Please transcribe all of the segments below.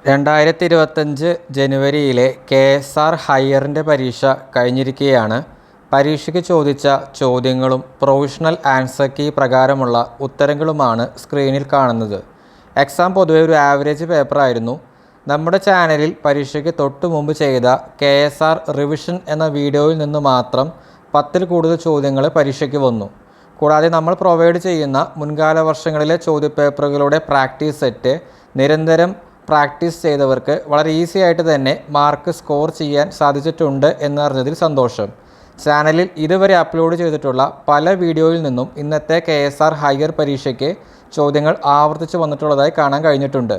2025 ജനുവരിയിലെ KSR ഹയറിൻ്റെ പരീക്ഷ കഴിഞ്ഞിരിക്കുകയാണ്. പരീക്ഷയ്ക്ക് ചോദിച്ച ചോദ്യങ്ങളും പ്രൊവിഷണൽ ആൻസർ കീ പ്രകാരമുള്ള ഉത്തരങ്ങളുമാണ് സ്ക്രീനിൽ കാണുന്നത്. എക്സാം പൊതുവെ ഒരു ആവറേജ് പേപ്പറായിരുന്നു. നമ്മുടെ ചാനലിൽ പരീക്ഷയ്ക്ക് തൊട്ടു മുമ്പ് ചെയ്ത KSR റിവിഷൻ എന്ന വീഡിയോയിൽ നിന്ന് മാത്രം 10ൽ കൂടുതൽ ചോദ്യങ്ങൾ പരീക്ഷയ്ക്ക് വന്നു. കൂടാതെ നമ്മൾ പ്രൊവൈഡ് ചെയ്യുന്ന മുൻകാല വർഷങ്ങളിലെ ചോദ്യപേപ്പറുകളുടെ പ്രാക്ടീസ് സെറ്റ് നിരന്തരം പ്രാക്ടീസ് ചെയ്തവർക്ക് വളരെ ഈസി ആയിട്ട് തന്നെ മാർക്ക് സ്കോർ ചെയ്യാൻ സാധിച്ചിട്ടുണ്ട് എന്നറിഞ്ഞതിൽ സന്തോഷം. ചാനലിൽ ഇതുവരെ അപ്ലോഡ് ചെയ്തിട്ടുള്ള പല വീഡിയോയിൽ നിന്നും ഇന്നത്തെ KSR ഹയർ പരീക്ഷയ്ക്ക് ചോദ്യങ്ങൾ ആവർത്തിച്ച് വന്നിട്ടുള്ളതായി കാണാൻ കഴിഞ്ഞിട്ടുണ്ട്.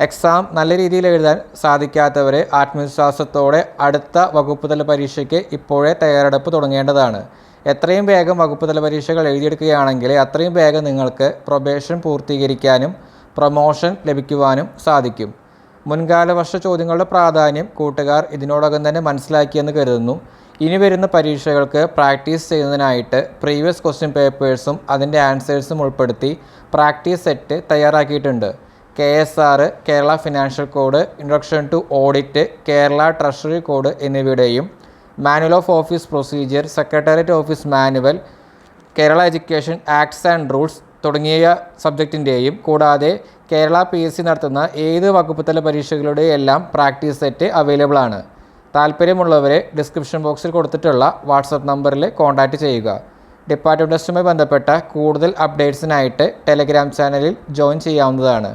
എക്സാം നല്ല രീതിയിൽ എഴുതാൻ സാധിക്കാത്തവരെ ആത്മവിശ്വാസത്തോടെ അടുത്ത വകുപ്പ് തല പരീക്ഷയ്ക്ക് ഇപ്പോഴേ തയ്യാറെടുപ്പ് തുടങ്ങേണ്ടതാണ്. എത്രയും വേഗം വകുപ്പ് തല പരീക്ഷകൾ എഴുതിയെടുക്കുകയാണെങ്കിൽ അത്രയും വേഗം നിങ്ങൾക്ക് പ്രൊബേഷൻ പൂർത്തീകരിക്കാനും പ്രൊമോഷൻ ലഭിക്കുവാനും സാധിക്കും. മുൻകാല വർഷ ചോദ്യങ്ങളുടെ പ്രാധാന്യം കൂട്ടുകാർ ഇതിനോടകം തന്നെ മനസ്സിലാക്കിയെന്ന് കരുതുന്നു. ഇനി വരുന്ന പരീക്ഷകൾക്ക് പ്രാക്ടീസ് ചെയ്യുന്നതിനായിട്ട് പ്രീവിയസ് ക്വസ്റ്റ്യൻ പേപ്പേഴ്സും അതിൻ്റെ ആൻസേഴ്സും ഉൾപ്പെടുത്തി പ്രാക്ടീസ് സെറ്റ് തയ്യാറാക്കിയിട്ടുണ്ട്. KSR, Kerala financial code, introduction to audit, Kerala treasury code എന്നിവയുടെയും manual of office procedure, secretariat office manual, Kerala education acts and rules തുടങ്ങിയ സബ്ജക്റ്റിൻ്റെയും കൂടാതെ കേരള PSC നടത്തുന്ന ഏത് വകുപ്പ് തല പരീക്ഷകളുടെയും എല്ലാം പ്രാക്ടീസ് സെറ്റ് അവൈലബിൾ ആണ്. താല്പര്യമുള്ളവരെ ഡിസ്ക്രിപ്ഷൻ ബോക്സിൽ കൊടുത്തിട്ടുള്ള വാട്സപ്പ് നമ്പറിൽ കോൺടാക്റ്റ് ചെയ്യുക. ഡിപ്പാർട്ട്മെൻറ്റ് ടെസ്റ്റുമായി ബന്ധപ്പെട്ട കൂടുതൽ അപ്ഡേറ്റ്സിനായിട്ട് ടെലഗ്രാം ചാനലിൽ ജോയിൻ ചെയ്യാവുന്നതാണ്.